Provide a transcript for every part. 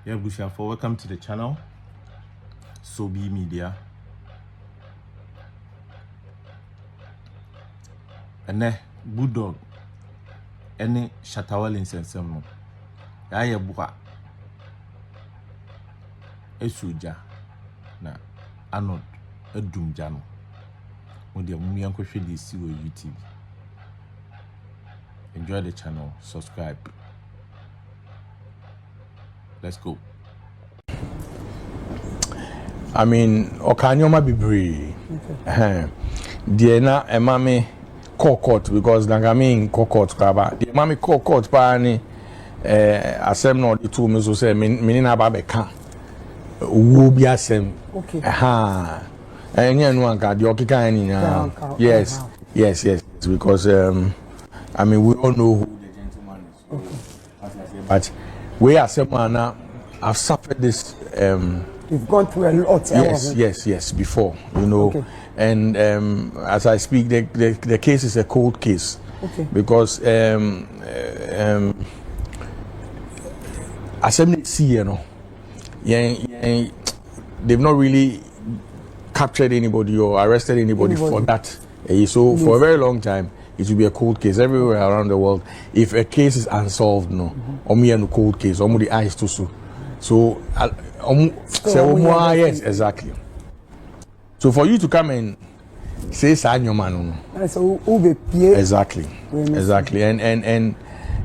Yeah, Bushafa, welcome to the channel. Sobi Media. And Bullgod, any Shatta wale insensem. Yaya buka. Esuja na Arnold Edumjano. Mudi mumi yanko shedi si wo YouTube. Enjoy the channel, subscribe. Let's go. I mean, okanyoma bibre. Die na emame court because nangami court kaba. Die mami court pa ni asem no the two me so say me na ba be kan. Wo bi asem. Okay. Enye no anka die okika ani na. Yes. Because I mean we all know who the gentleman is. Okay. But we asem na I've suffered this You've gone through a lot. Yes, before, you know. Okay. And as I speak, the case is a cold case. Okay. Because Assembly C, you know, they've not really captured anybody or arrested anybody. For that. So for a very long time, it will be a cold case everywhere around the world. If a case is unsolved, no, only a cold case, only the eyes too so. So, yes, exactly. So for you to come and say your man, exactly, and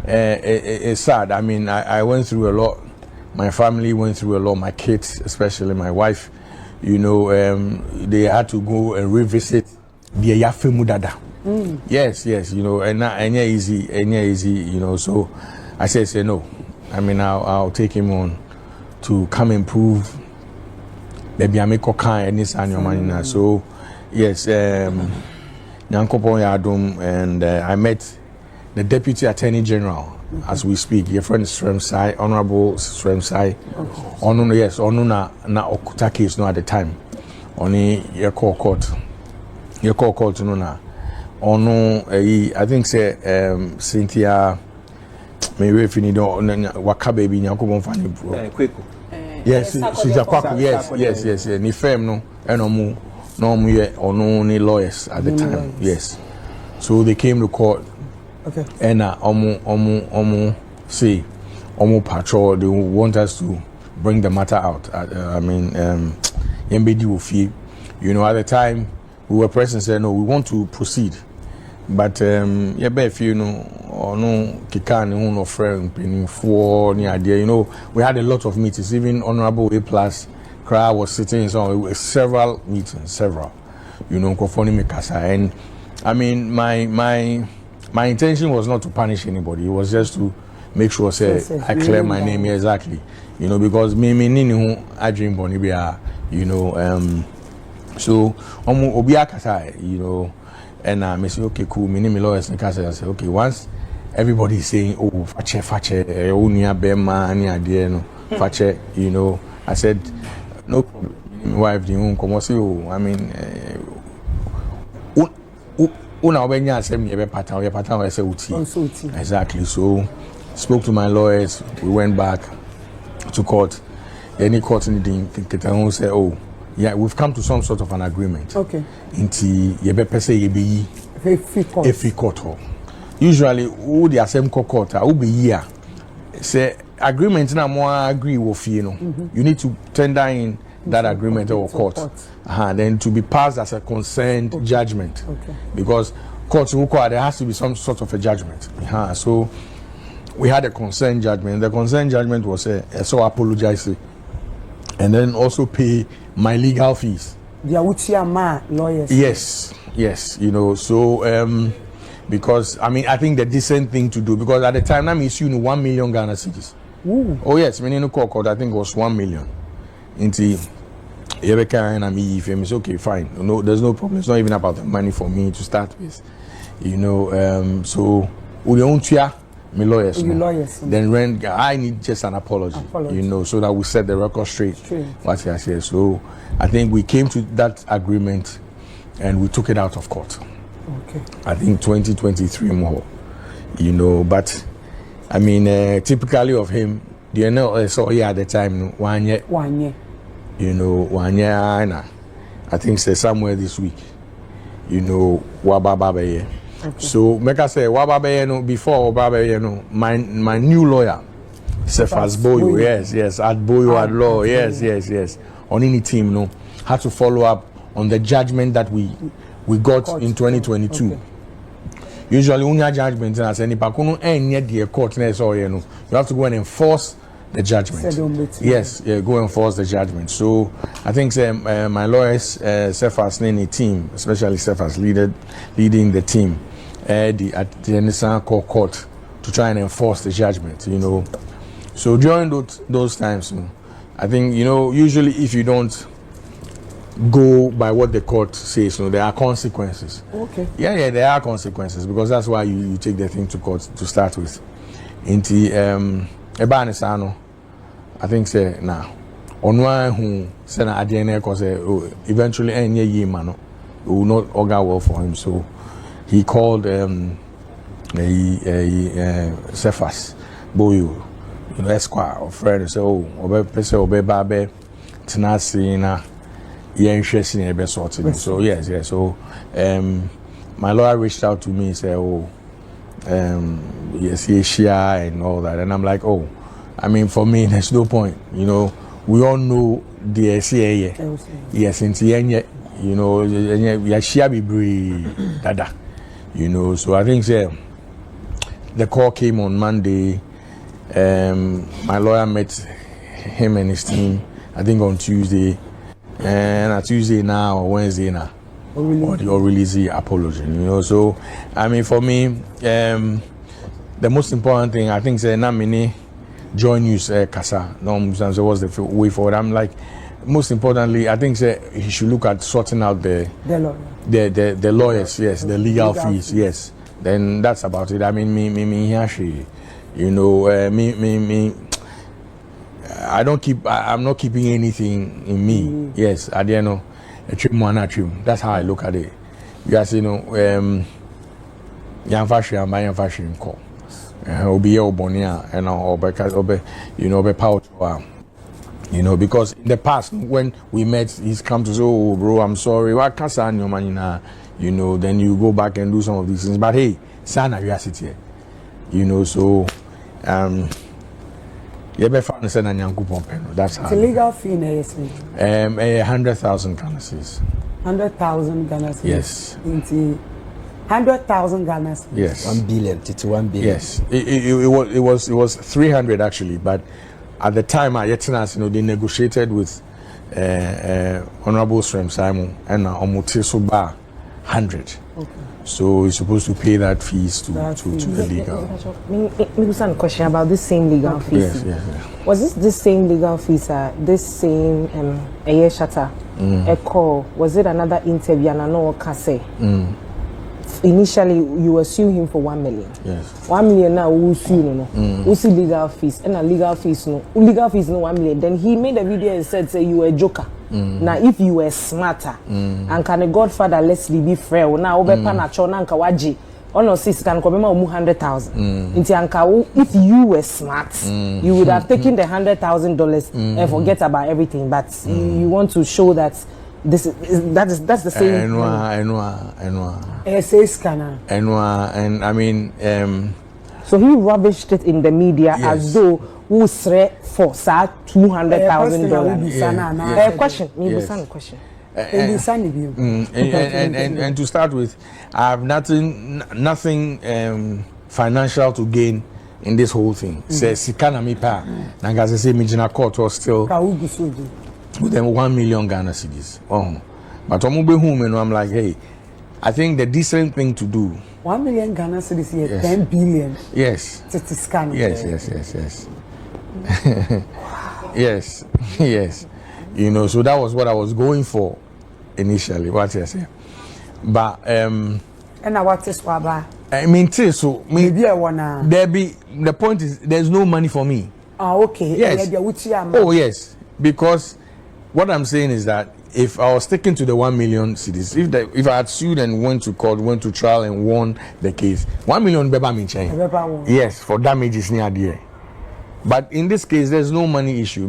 it's sad. I mean, I went through a lot. My family went through a lot. My kids, especially my wife, you know, they had to go and revisit the Yafe Dada. Yes, you know, and easy, you know. So I said, no. I mean, I'll take him on to come and prove maybe I make a kind and this annual money. So yes, Nyankopon Yadum, and I met the Deputy Attorney General as we speak. Your friend Sremsai, Honorable Sremsai. Onu na okuta case no at the time. Oni your court no na. Onu I think say Cynthia maybe if you need waka baby Nyankopon fani bro. Yes, she's a quack. Yes. Ni firm no, and no ni lawyers at the time. Yes, so they came to court. Okay. And say, patrol. They want us to bring the matter out. I mean, MBD will feel. You know, at the time we were present. Said no, we want to proceed, but if you know. Or no kikani no friend penny for any idea. You know, we had a lot of meetings. Even Honorable A Plus crowd was sitting in several meetings, you know, conforming me casa. And I mean my intention was not to punish anybody. It was just to make sure I clear my name exactly. You know, because me nini I dream bonibia, you know, so obia casa, you know, and I say okay cool, me name lawyers and casa. I say okay, once everybody is saying, oh, fache, unia bema, any idea, no, fache, you know. I said, no problem. My wife, the come I mean, una obenya asem ye be pattern, I say uti. Exactly. So, spoke to my lawyers. We went back to court. Any court in the Ketahun said, oh, yeah, we've come to some sort of an agreement. Okay. Inti ye be pese ye be a free court. Usually, who the same court, who be here. Say agreement na more agree with you know. You need to tender in that agreement or court. Then to be passed as a consent judgment. Okay. Because courts there has to be some sort of a judgment. So we had a consent judgment. The consent judgment was so apologize and then also pay my legal fees. The lawyers. Yes, you know, so because I mean I think the decent thing to do, because at the time I'm issuing 1 million Ghana cedis. Oh yes, meaning court I think it was 1 million. Into Yebeka and me if okay, fine. No, there's no problem. It's not even about the money for me to start with. You know, so we don't me lawyers. Then rent I need just an apology. You know, so that we set the record straight. What I say. So I think we came to that agreement and we took it out of court. Okay. I think 2023 more, you know, but I mean, typically of him, the NLS at the time 1 year. 1 year. You know, 1 year. I think say somewhere this week. You know, Wababaye. Okay. So make I say Wababaye no before Wababaye no my new lawyer, Cephas Boyo, yes, at Boyo at law, yes. On any team, no, had to follow up on the judgment that we got in 2022. Okay. Usually, when you judgment, and any pakuno and yet the court, you have to go and enforce the judgment. Yes, go and enforce the judgment. So I think my lawyers, Cephas Nene team, especially Cephas leading the team at the Nissan court to try and enforce the judgment. You know, so during those times, I think usually if you don't go by what the court says, there are consequences. Okay. Yeah, there are consequences because that's why you take the thing to court to start with. Inti Ebanisano, I think say now on one who said at the end because eventually any year man it will not augur well for him. So he called Cephas Boyo, Esquire or friend and say, Obe Babe Tenasi na interested in a sorting. So yes. So my lawyer reached out to me and said, yes, Shia and all that, and I'm like, I mean, for me, there's no point. We all know the SCA. Yes, in the Shia be dada. So I think the call came on Monday. My lawyer met him and his team, I think on Tuesday. And at Tuesday now or Wednesday now, or release the apology. So I mean, for me, the most important thing I think say Namini join you Kasa. No, what's the way forward? I'm like, most importantly, I think say he should look at sorting out the lawyers, yes, the legal fees, yes. Then that's about it. I mean, me, actually, me. I'm not keeping anything in me. Yes, at the end of a trim. That's how I look at it. Because young fashion, my young fashion call. Obi Obonia and be power. Because in the past when we met, he's come to say, "Oh, bro, I'm sorry. What can your man then you go back and do some of these things. But hey, sana reality. So that's how. The legal fee, 100,000 Ghana cedis. 100,000 Ghana cedis. Yes. 100,000 Ghana cedis. Yes. 1 billion. 1 billion. Yes. It was 300 actually, but at the time, they negotiated with Honorable Srem Simon and Omotesoba 100. Okay. So he's supposed to pay that fees to the legal. Me a question about this same legal fees. Yes. Was this same legal fees? This same Shatta a call? Was it another interview? And I know Kase. Initially, you were suing him for 1 million. Yes. 1 million now who sue who see legal fees and a legal fees no 1 million. Then he made a video and said, "Say you were a joker." Now if you were smarter and can a Godfather Leslie be fair now over panacho na nka waji ono sis can come 100,000 into anka if you were smart you would have taken the $100,000 and forget about everything, but you want to show that that's the same. And I mean so he rubbished it in the media as though who threat for $200,000. Question. Question. And to start with, I have nothing financial to gain in this whole thing. Say sikana mi pa. Nangaze say mijina court was still with them 1 million Ghana cedis. But I'm like, hey, I think the decent thing to do. 1 million Ghana cedis here, yes. 10 billion. Yes. It's a scam. Yes. Yes. So that was what I was going for initially. What you say? But and now what is Waba? I mean, so maybe I wanna. The point is, there's no money for me. Okay. Yes. Oh yes, because what I'm saying is that if I was sticking to the 1 million cedis, if I had sued and went to court, went to trial and won the case, 1 million beba me chain. Yes, for damages near there. But in this case, there's no money issue.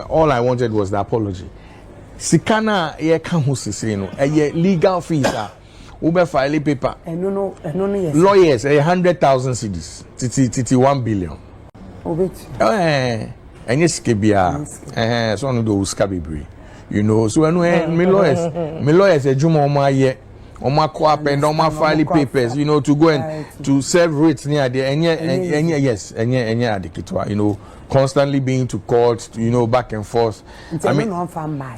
All I wanted was the apology. Sikana ye kan ho sese no legal fees ube file paper no yes lawyers 100,000 cedis titi 1 billion and yes kebia so no do ska bebre you know so me lawyers ejuma omo aye omo akọ append omo file papers you know to go and to serve writs near there enye adikitwa you know constantly being to court you know back and forth I mean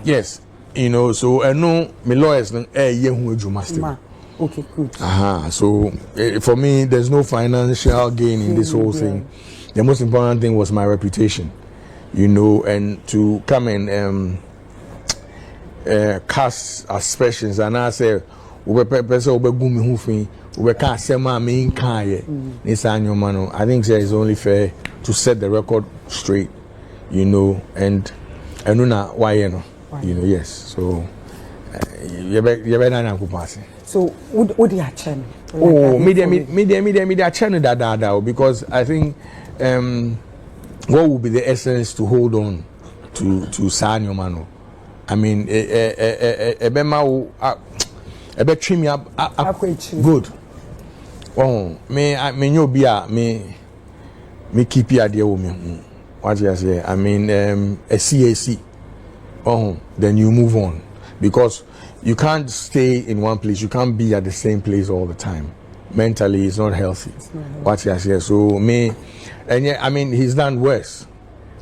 yes you know so no my lawyers ye hu ejuma still okay good so for me there's no financial gain in this whole thing. The most important thing was my reputation, you know, and to come and cast aspersions and I say I think it's only fair to set the record straight, you know, and why you know, yes. So so what do you channel? Oh, media channel that because I think what would be the essence to hold on to Sanyo Mano? I mean, trim me up good. Oh, me no be me keep your idea with me. What you say? I mean, a CAC. Oh, then you move on because you can't stay in one place. You can't be at the same place all the time. Mentally, it's not healthy. What you say? So me, and yeah, I mean, he's done worse.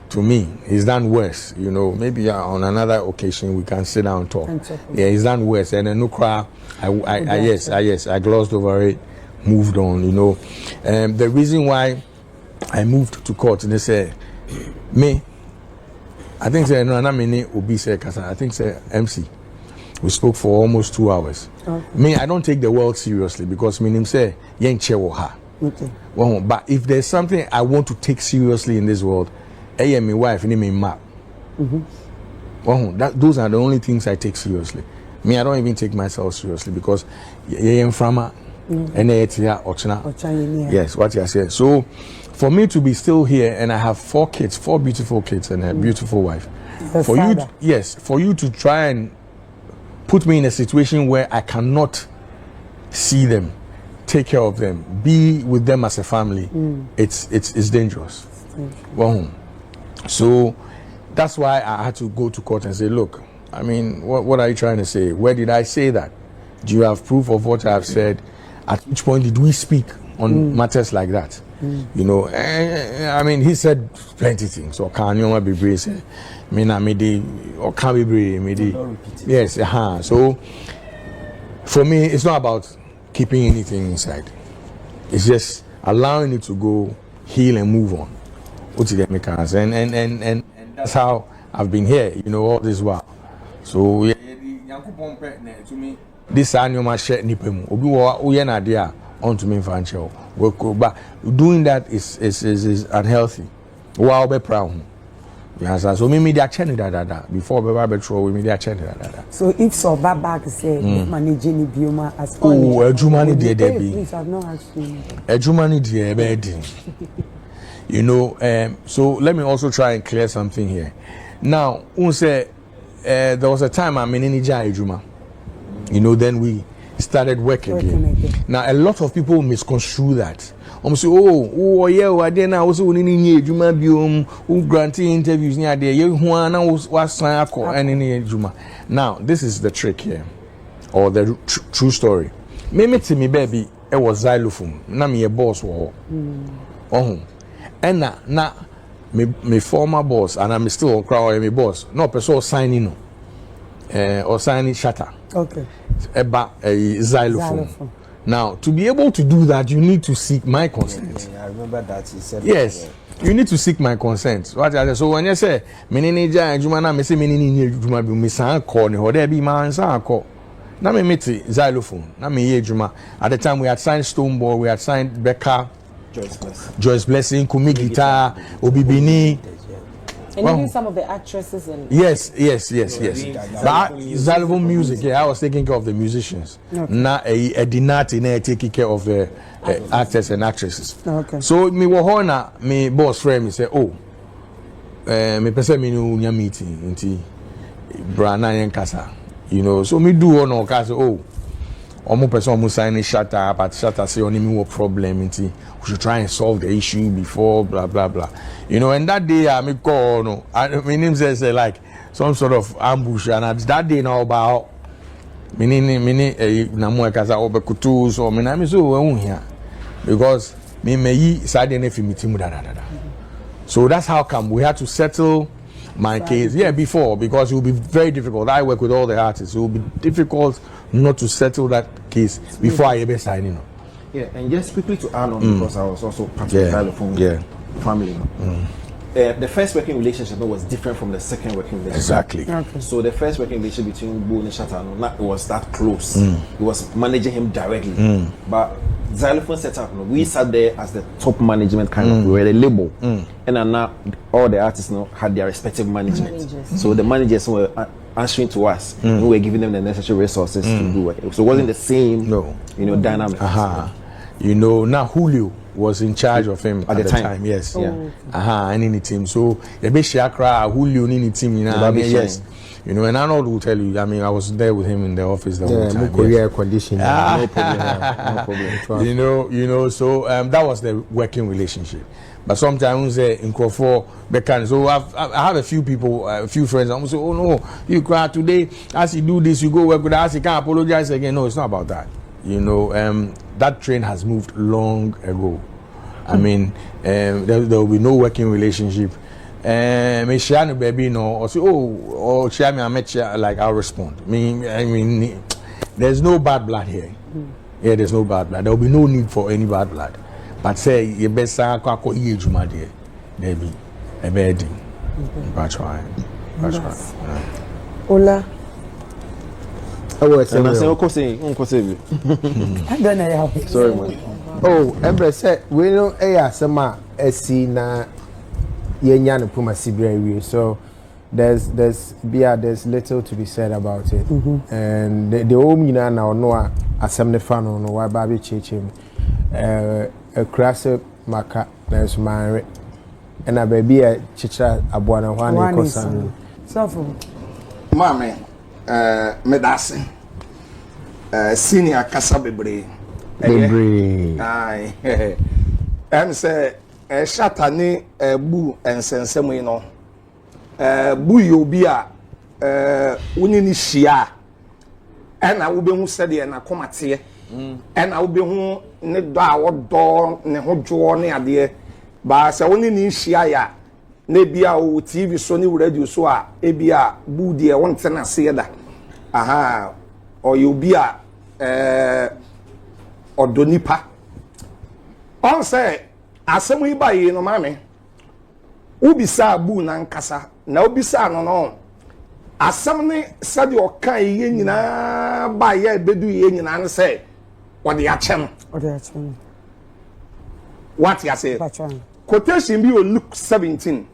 To me, he's done worse. You know, maybe on another occasion we can sit down and talk. Yeah, he's done worse. And then no cry. I glossed over it, moved on. You know, the reason why I moved to court, and they say, me, I think say no, not many Obi say Kasa. I think say MC. We spoke for almost 2 hours. Okay. Me, I don't take the world seriously because me name say yen chewoha. Okay. Well, but if there's something I want to take seriously in this world, I am my wife and me map. Well, those are the only things I take seriously. Me, I don't even take myself seriously because yen frama and yes, what you say. So, for me to be still here and I have 4 kids, 4 beautiful kids and a beautiful wife. For you to try and put me in a situation where I cannot see them, take care of them, be with them as a family, it's dangerous. Well, so that's why I had to go to court and say, look, I mean, what are you trying to say? Where did I say that? Do you have proof of what I have said? At which point did we speak on matters like that? You know, I mean, he said plenty things. So can you be brave? Or can be brave? Yes, So for me, it's not about keeping anything inside. It's just allowing it to go, heal, and move on. And that's how I've been here. You know, all this while. So to me, this annual share nipemu. Obi wa uyena dia onto me financial. But doing that is unhealthy. Wow, be proud. Yes, so me media channel that before be throw we media channel that. So if so back say managing bioma as ejumani dey there be. Please, I've not asked you. Ejumani dey be. You know, so let me also try and clear something here. Now, say there was a time I'm in Nija Ejuma. You know, then we started working again. Now, a lot of people misconstrue that. Say, I didn't also need Ejuma biom, granting interviews near there. Now, this is the trick here, or the true story. Maybe to me, baby, it was xylophone. Now, me a boss war. And now, my former boss, and I'm still on crowd, my boss, no person signing or signing Shatta. Okay. About a xylophone. Now, to be able to do that, you need to seek my consent. I remember that he said. Yes, you need to seek my consent. So when you say, "Menini Jumana," me say, "Menini Juma be me san call ni there be man san call." Now me meet xylophone. Now me ye Juma. At the time we had signed Stoneball, we had signed Becca, Joyce Blessing, Kumi guitar, Obibini. And even some of the actresses and yes. But Xylophone music, yeah, I was taking care of the musicians. Now a dinati na taking care of the actors and actresses. Okay. So me wohona me boss friend me say, oh, me person me no nya meeting inti brana yen kasa. You know, so me do on no kasa oh. Omo person omo sign Shatta, but Shatta say only me what problem inti we should try and solve the issue before blah blah blah. You know, and that day I me call no, my name says like some sort of ambush, and that day now about mini na mo kasa obekutu so me na me so we here because me yi side na fi meeting da. So that's how come we had to settle my case before, because it will be very difficult. I work with all the artists. It will be difficult not to settle that case before I ever sign in. Yeah, and just quickly to Arnold, because I was also part of the Xylophone family. The first working relationship was different from the second working relationship. Exactly. Okay. So the first working relationship between Bull and Shatta was that close. It was managing him directly. But Xylophone set up, we sat there as the top management kind of. We were the label, and now all the artists had their respective management. So the managers were answering to us, and we were giving them the necessary resources to do it. So it wasn't the same, dynamic. You know, now Julio was in charge of him at the time. Yes. And in the team. So the big Shakra, Julio in the team, yes. You know, and Arnold will tell you, I mean, I was there with him in the office the whole time. Air conditioning. No problem. You know, so that was the working relationship. But sometimes in Crawford, so I have a few people, a few friends. I'm say, oh no, you cry today. As you do this, you go work with us. You can't apologize again. No, it's not about that. You know, that train has moved long ago. I mean, there will be no working relationship. Me share no baby no, or say or share me I met you, like I'll respond. I mean, there's no bad blood here. Yeah, there's no bad blood. There will be no need for any bad blood. But say you best say ko ye juma there. There be a bedding. That's right. Ola. I was And I say, I don't know. sorry, man. oh, Embre said we know sama esi na yenya no puma sibra. So there's little to be said about it. And the home na no asem ne fa no why baby chechim a crasse maka na so man and a baby a chicha abuana hwan ko san So for Mame, medase. Senior kasa bebre. Aye. Say Shatta ni bu ensensem yi no. Bu yobi a woni ni hia. Na wo behu sede na komate. Na wo behu ne do a wodo ne hodwo ne ade. Ba se woni ni hia ya na bia o TV so ni radio so a ebia bu de won tena se da. Aha o yobi a odonipa. On say asem yi ba yi no mame. Ubisa bu na nkasa na ubisa no asem ne sade o kan yi nyina ba ya bedu yi nyina ne say wode achem. What you say? Quotation be on Luke 17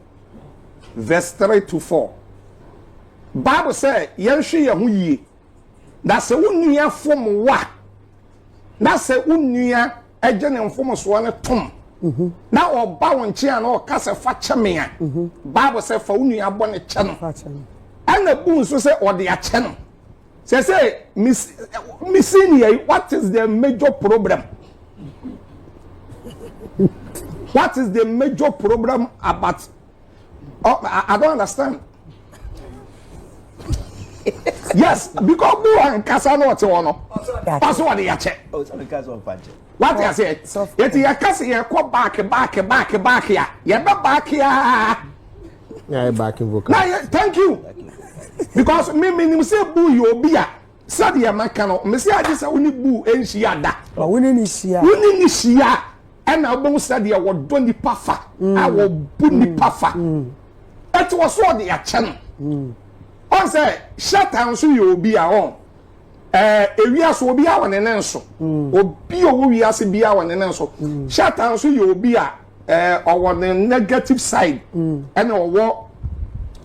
verse 3 to 4. Bible say yenhwe ye ho yie. Da se wonnua fom wa. Na se wonnua eje ne mfom so ne tom. Na oba won chi an o ka se fa cheme a. Bible say fa wonnua bo ne che no. Ana bu so say ode a che no. Say missing here, what is the major problem? What is the major problem about? Oh, I don't understand. Yes, because who and Casano what's on? That's what they are check. Oh, sorry, guys, on punch. What I said? Yet you can see a quad back here. You're not back here. Yeah, back in vocal. Thank you. Because me say boo you be a Sadia Macano, Monsieur, I just only boo and she had that. but we need share. Winning is here. And I won't study what don't the puffer. I will put the puffer. That was what they are channel. On say, Shatta and so you be our own. Areas will be our and so. Or be a we as be our and so. Shatta and so you be our negative side. And or what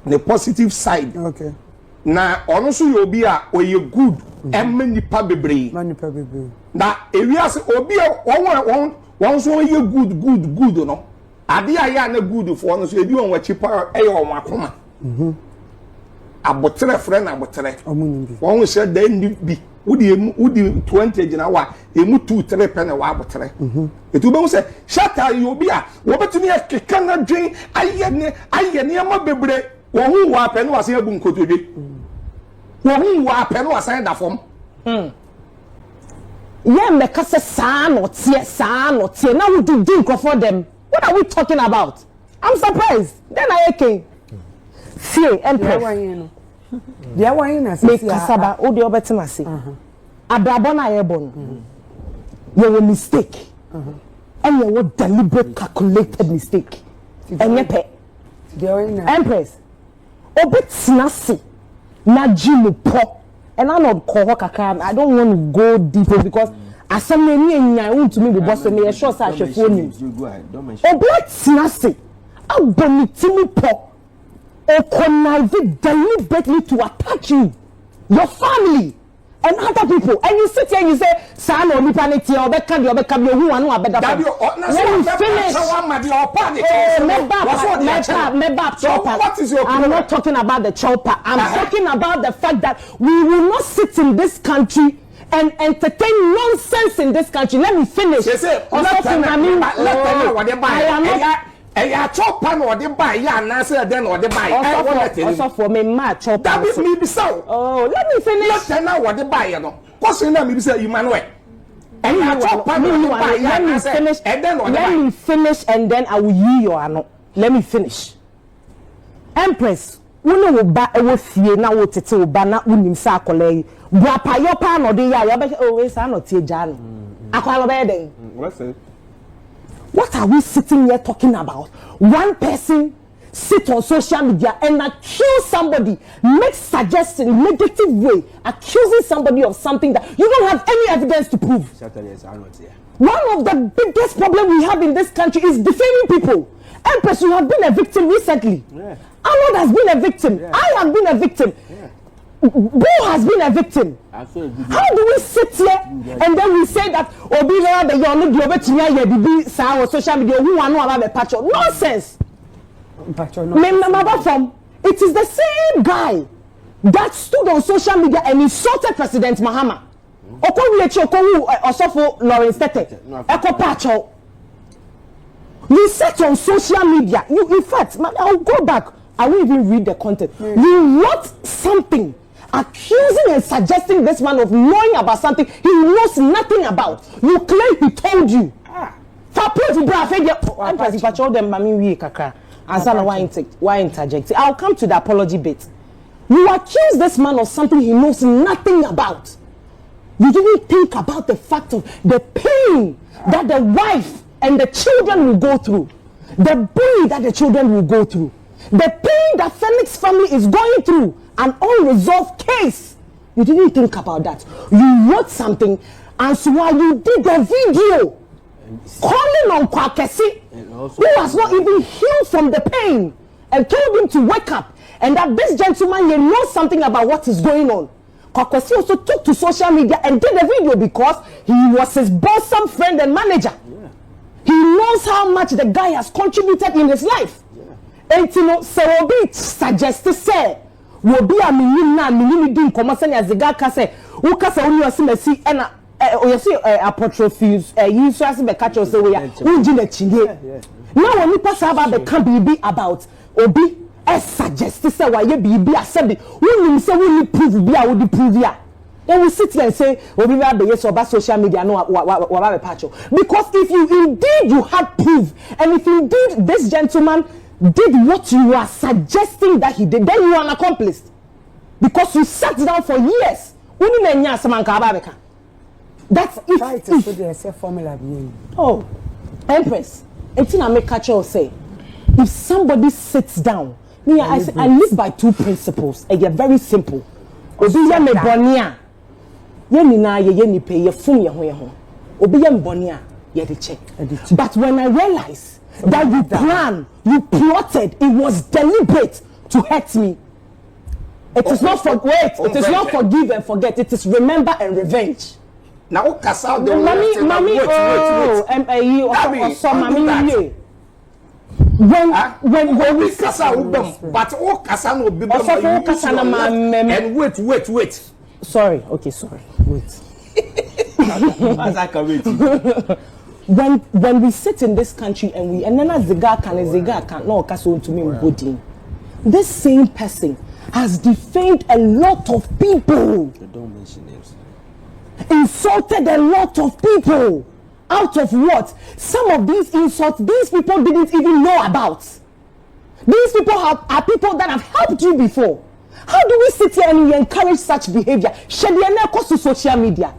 the positive side. Okay. Na ono so ye obi a oye good em nipa bebre. Nipa bebre. Na ewiase obi a won so ye good no. Ade a ya na good for no so ebi won wachi pa e ye won akoma. Abotere friend abotere. Omunimbi. Won se da ndi bi. Udi 20 gina wa emu 2-3 pen wa abotere. Etu be say Shatta ye obi a wo betumi akeka na dwen aye ne ma bebre. Wo hu wa pen wa se abu nkotodwe. Wo hu wa pen wa san da fom. Yeah, make us sa no tie now we do for them. What are we talking about? I'm surprised. Then I came. See, Empress. Dia wa yin na make kasaba o de obetima se. Abrabo na ye bon. You were mistake. And you were deliberate calculated mistake. And ye dia wa yin na Empress. Obetina se na jimu po. And I'm not kakra. I don't want to go deeper because as some me I want to me the boss me sure say I phone you. Go ahead. Don't mention. Obetina se abonitimu po. Or connive deliberately to attack you, your family, and other people. And you sit here and you say, "Son or nipanity or become your who and who better." Let me finish. What is your problem? I'm not talking about the chopper. I'm talking about the fact that we will not sit in this country and entertain nonsense in this country. Let me finish. I chop pan or the buy, ya answer then or the buy. Also for me, my chop. That is me be so. Oh, let me finish. Not tell now what the buy, you know. What's in them, you say, Emmanuel? And I chop pan or the buy, let me finish. And then let me finish, and then I will yield your honor. Let me finish. Empress, we know ba e wo fie na wo tete wo ba na unim sa akole. Bua pa yo pa no de ya yo be o we sa no tie ja no. Akwalo be den. What's it? What are we sitting here talking about? One person sit on social media and accuse somebody, make suggestion, negative way, accusing somebody of something that you don't have any evidence to prove. One of the biggest problems we have in this country is defaming people. Empress, you have been a victim recently. Yeah. Arnold has been a victim. Yeah. I have been a victim. Yeah. Bull has been a victim. How do we sit here and then we say that Obina the young global to social media who are not about the patch? Nonsense. It is the same guy that stood on social media and insulted President Mahama. Lawrence Tete. You sat on social media. In fact, I'll go back. I won't even read the content. You wrote something accusing and suggesting this man of knowing about something he knows nothing about. You claim he told you. Why interject? I'll come to the apology bit. You accuse this man of something he knows nothing about. You didn't think about the fact of the pain that the wife and the children will go through, the bullying that the children will go through, the pain that Felix's family is going through, an unresolved case. You didn't think about that. You wrote something, and so while you did the video calling on Kwakesi, who has not even healed from the pain, and told him to wake up, and that this gentleman here knows something about what is going on. Kwakesi also took to social media and did a video because he was his bosom friend and manager. Yeah. He knows how much the guy has contributed in his life. Yeah. And you know, so Obi suggested say, will be a minimum doing commercial as the guy can say, who can say only a see and you see apostrophes, you so as the catcher say we are now when you pass about the can be about Obi suggested say why you be accept when you say we prove be I would prove ya. Then we sit here and say Obi be yes about social media no what patch. Because if you indeed you had proof, and if indeed this gentleman did what you are suggesting that he did, then you are an accomplice. Because you sat down for years. That's if formula. Oh, Empress, I make catch or say, if somebody sits down, me I live by two principles, and they're very simple. Obiya me bonia, ye ni na ye ni pay ye fun ye ho. Obiya me bonia ye de check. But when I realize that you planned, you plotted, it was deliberate. to hurt me. It is not forgive and forget. It is remember and revenge. Now, Kasa, the mommy, when we Kasa, but all Kasa no be and wait. Sorry, okay, sorry. Wait. When we sit in this country and then as the guy can no Kasa to me body. This same person has defamed a lot of people. Don't mention names. Insulted a lot of people. Out of what? Some of these insults, these people didn't even know about. These people are people that have helped you before. How do we sit here and we encourage such behavior? Should we not go to social media?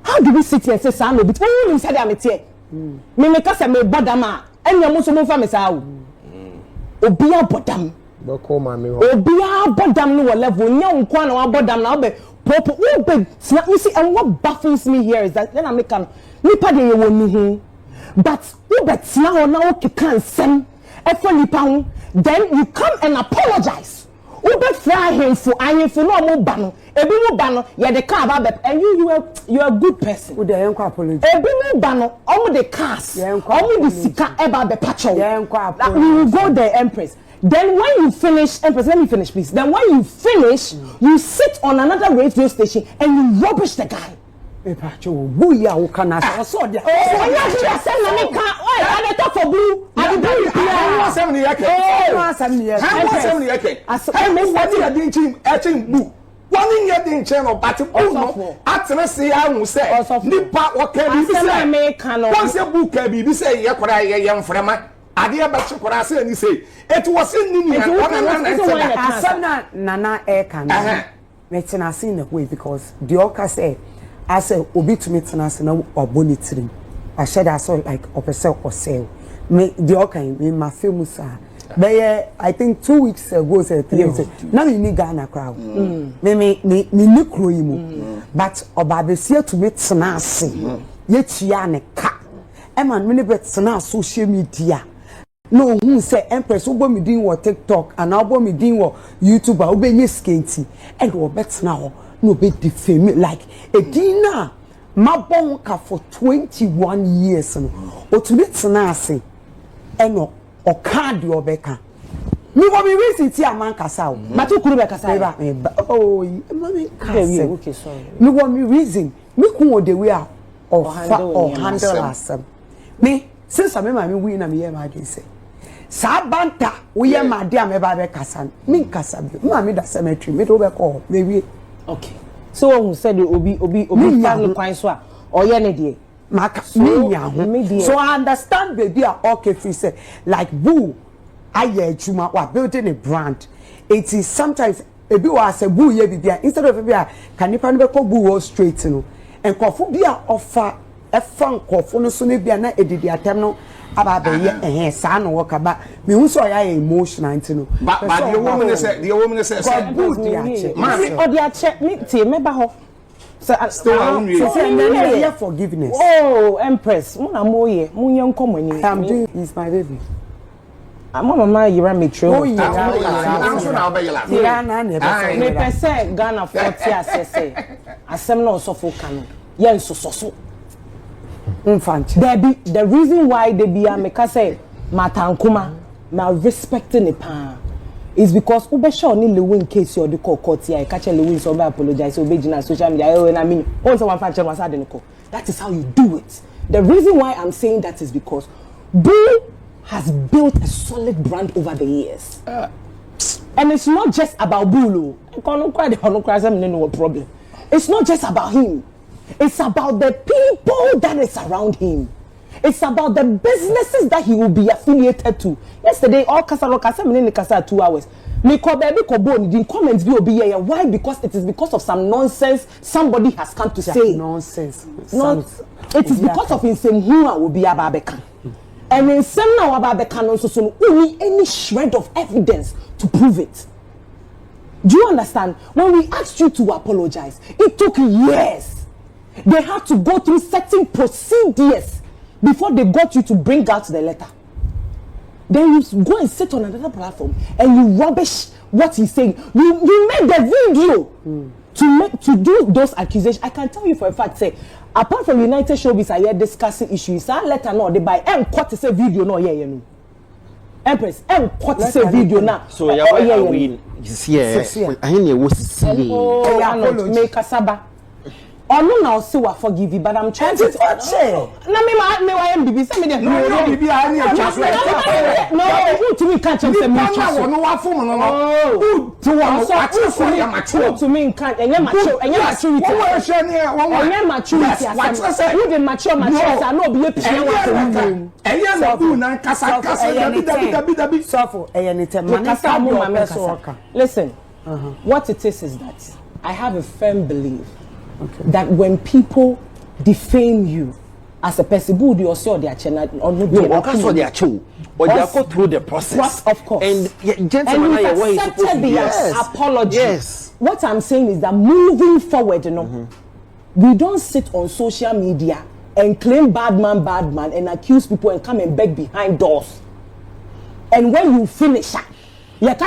How do we sit here and say, "Sano, but when you say that I'm here, me make us a me bodama, and you must move from me sao." Obia bodam. Obia bodam no level. Nya unkwa na bodam na obe. Popo obe. You see, and what baffles me here is that then I make an nipa de yewo ni hu. But obe tina ho na o keka nsem. Efo nipa hu. Then you come and apologize. Ube fly him for no mo ba no. Ebi mo ba no ye de car ba and you are a good person. Wo de enko apology. Ebi mo ba no omo de cars. Omo de sika eba be patrol. We will go there, Empress. Then when you finish, Empress, let me finish please. Then when you finish, you sit on another radio station and you rubbish the guy. Buya who can ask. Oh, yeah, I talk for blue. I blue. One in your ding channel, but at the say, I will say, Nipa or can be say, once a book can be say, Yakura, young Frama. I dear but you say, it was in India. Nana air can. Let's not see the way because the Oka said, I said, Obi to me tonight or bonitrim. I said, I saw like opposite or sale. Me the Oka in my film. But I think 2 weeks ago, said 3 weeks. Now you need Ghana crowd. Me look room. But Obabesia to me tonight. Yet Yane ka. Emma, many bets now social media. No, who say Empress who me doing what TikTok and now me doing what YouTube who be skinty and what bet now no be defame like a dinner my bonka for 21 years no or to meet say and no or card your beka me what be reason tia man kasa but you could be kasa oh mommy okay sorry me what me reason me who the way or handle us me since I me we na me hear my say Sabanta, we are my dear Meba Cassan, Min Cassabi, Mammy the cemetery, middle back or maybe. Okay. So who said it will be family quite swap or Yanady? So I understand, baby, okay, if you say like boo, I Juma or building a brand. It is sometimes a boo as a boo, instead of a beer, can you find a boo or straight and Cophobia offer a fun cough, so maybe an edit the attempt. About the son or walk about me also I emotional to know. But the woman said Mammy or the check me remember so still here forgiveness. Oh, Empress, Mona Moye, Munyon Common. I'm doing is my baby. Mama, you ran me true. Me say Ghana 40 say. Asem no so for canon. Yen so. The reason why they be make say matankuma na respecting the pa is because ube sure ni lewe in case you the court here catch lewe so be apologize so be na social media I mean once one fan was had that is how you do it. The reason why I'm saying that is because Bull has built a solid brand over the years and it's not just about Bull. No problem. It's not just about him. It's about the people that is around him. It's about the businesses that he will be affiliated to. Yesterday, all Kasa in the Kasa 2 hours. Me ko baby ko bone the comments be obi here. Why? Because it is because of some nonsense somebody has come to say. Nonsense. It is because of insem who will be ababeka. And insem na ababeka no so only any shred of evidence to prove it. Do you understand? When we asked you to apologize, it took years. They had to go through certain procedures before they got you to bring out the letter. then you go and sit on another platform and you rubbish what he's saying. You made the video to do those accusations. I can tell you for a fact, say, apart from United Showbiz, I hear discussing issues. I let her know they buy what to say video no yeah you know. Empress, what to say video now. So yeah, we see I hear was see. Oh, I know make kasaba. Oh no, now say what forgive you, but I'm trying to say. Na me why MBB say me there. No, bibi I need a chance. No, who to me catch him say me chance. No wa form no. Who to one so ya mature. To me can't enye maturity. Who share near one. Enye maturity. Who the mature I no be pay what to enye na do na kasa dabi. Suffer anytime. Listen. What it is that I have a firm belief that when people defame you as a person, who do you see their channel or no? Because for their show, or they go through the process, of course. And gentlemen, and you've accepted the apology. Yes. What I'm saying is that moving forward, you know, we don't sit on social media and claim bad man, and accuse people and come and beg behind doors. And when you finish, we don't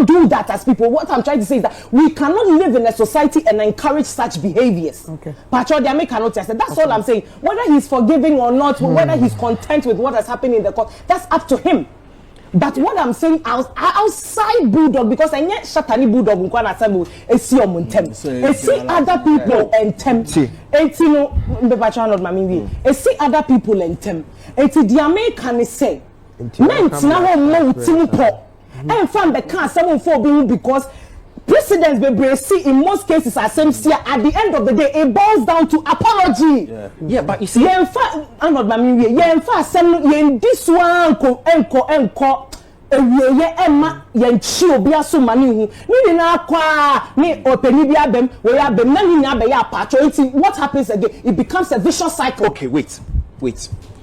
do that as people. What I'm trying to say is that we cannot live in a society and encourage such behaviors. Okay. That's all I'm saying. Whether he's forgiving or not, whether he's content with what has happened in the court, that's up to him. But what I'm saying outside Bulldog, because I get Shatta ni Bulldog nkwana samu esi omuntem. Esi other people entem. Eti no bebacha not mami esi other people entem. Eti the American say men tina ho mo timu po. And from the can someone for being because precedents be see in most cases are same see at the end of the day it boils down to apology. Yeah, but you see in fact Arnold mami in fact some yen this one enko emma yen chi obi aso mani hu ni na kwa ni openi bi abem we abem na ni na be ya patcho. What happens again? It becomes a vicious cycle. Okay, wait.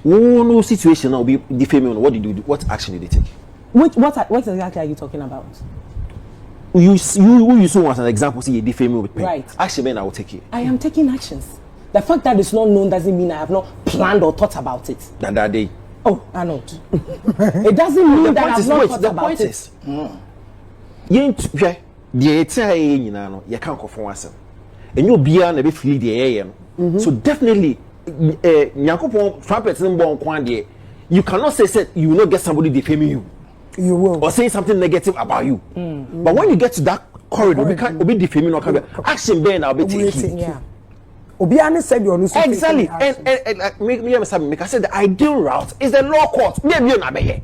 No situation now be defaming. What did you do? What action did they take? What exactly are you talking about? You use as an example, see a defaming with pen. Right. Action, then I will take it. I am taking actions. The fact that it's not known doesn't mean I have not planned or thought about it. That day. Oh, Arnold. It doesn't mean that I have not thought about it. You can't conform yourself. And you'll be on a bit feel the AM. So definitely, you cannot say you will not get somebody defaming you. You will. Or saying something negative about you. But when you get to that corridor, we can't be defaming or action then I'll be taking. Yeah. Obiane said you're not exactly. And make I said the ideal route is the law court. Maybe you're not here.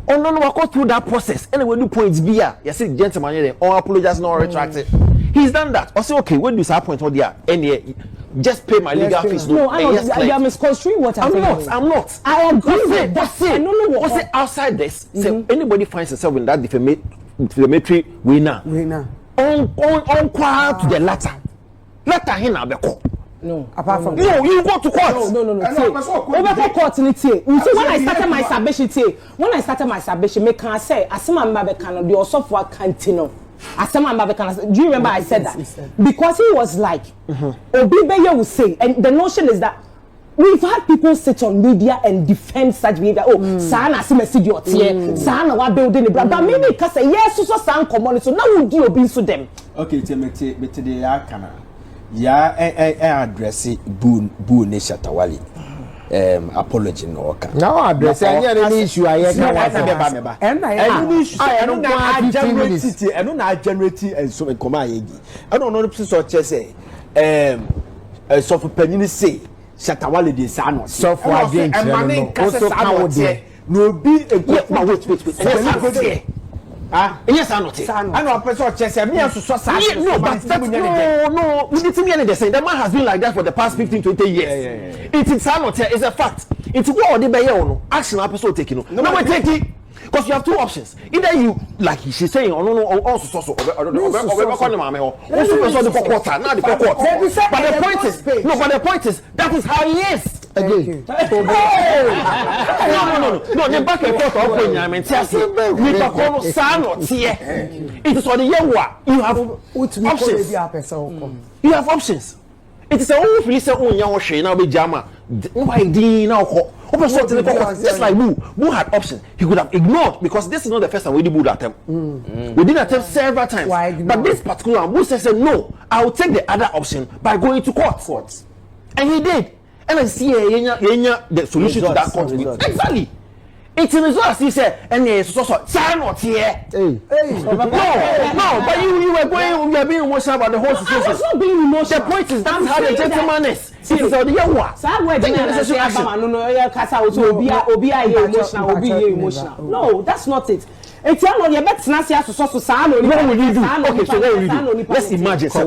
Oh no, go through that process. Anyway, do points be here. You see, gentleman here, or apologize, not retract it. He's done that. I say, okay, when do that point or there? And just pay my legal fees. No, I am misconstruing what I'm saying. I'm not. I agree with that's it. I don't know what. Outside this, say anybody finds himself in that defamatory winner. On quiet to the latter. Latter him now be call. No. Apart from no, you go to court. No. Over court in it. You see, when I started my submission, me can say, asema mbabe can the software continue. Asema mbabe can. Do you remember I said that? Because he was like, Obibeye will say, and the notion is that we've had people sit on media and defend such behavior. Oh, sana asimesi your tear, sana wa building it. But maybe because yes, so sana common. So now we do obin to them. Okay, me the yakana. Yeah, address Boo ne Shatta wale. Apology no okay. No address any issue I generate and so come I don't know so say so for penny say Shatta wale dey say no so for again also come there no be wait yes, I know. I know a person chess. No, but no. We need to be the same. The man has been like that for the past 15-20 years. It is not. It's a fact. It's what the bayer action episode taking. No, we take it because you have two options. Either you like she's saying, oh no, also But the point is that is how he is. Again. No, the back and forth of it is on the young one. You have options. You have options. It is a whole feel say young shey now be jama. Why di now Just like Boo had option. He could have ignored because this is not the first time we did Boo attempt. We did attempt several times. But this particular one, Boo said, no, I will take the other option by going to court. And he did. And I see the solution to that court. Exactly. It's in result as he said, and so sign or tear. No, but you were being emotional about the whole situation. I was not being emotional. The point is that's how the gentleman is. See, so the young one. No, that's not it. What will you do? Okay, so what will you do? Let's imagine. So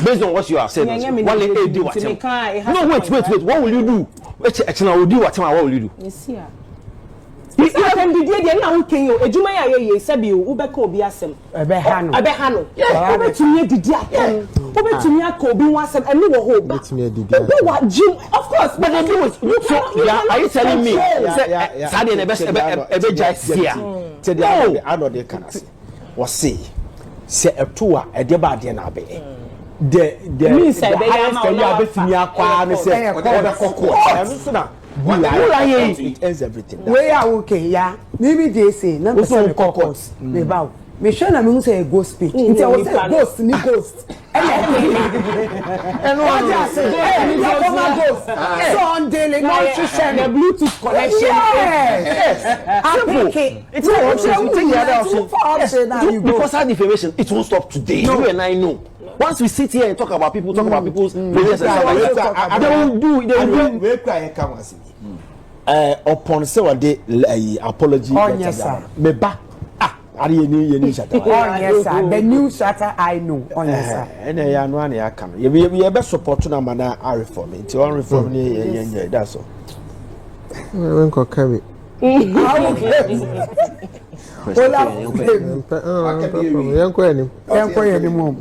based on what you have said, what will you do? What will you do? You can be there now. Can you? Ejuma ya ye sabi o ubeka obi asem. Ebehano. Obe tumi didi atom. Obe tumi aka obi wasem enu wo ho ba. Obe wa gym. Of course, but they do it. Are you telling me? Say the best ebe jai here. Say the Arnold dey can say. Was say eto a ede ba de na be. The means say be ya ma betumi akwa ne say obe kokko. Enu so na it ends everything. We are okay, yeah. Maybe they say, no, so cockles. Me bow. Me sure na me say ghost speech. It was a ghost, ni ghost. And what I say, ghost. So on daily nutrition, the Bluetooth connection. Yes. It's not take the other option. Because our information, it won't stop today. You and I know. Once we sit here and talk about people's beliefs, they will do. We cry come and see. Upon say what they apology. Oh yes, sir. Me ba. Are you new Shatta? Oh yes, sir. The new Shatta I know. Oh yes, sir. And ya no anya aka no. You be support na mana a reform. It's one reform ni that's all. When ko carry. Ola. Yanko ni mom.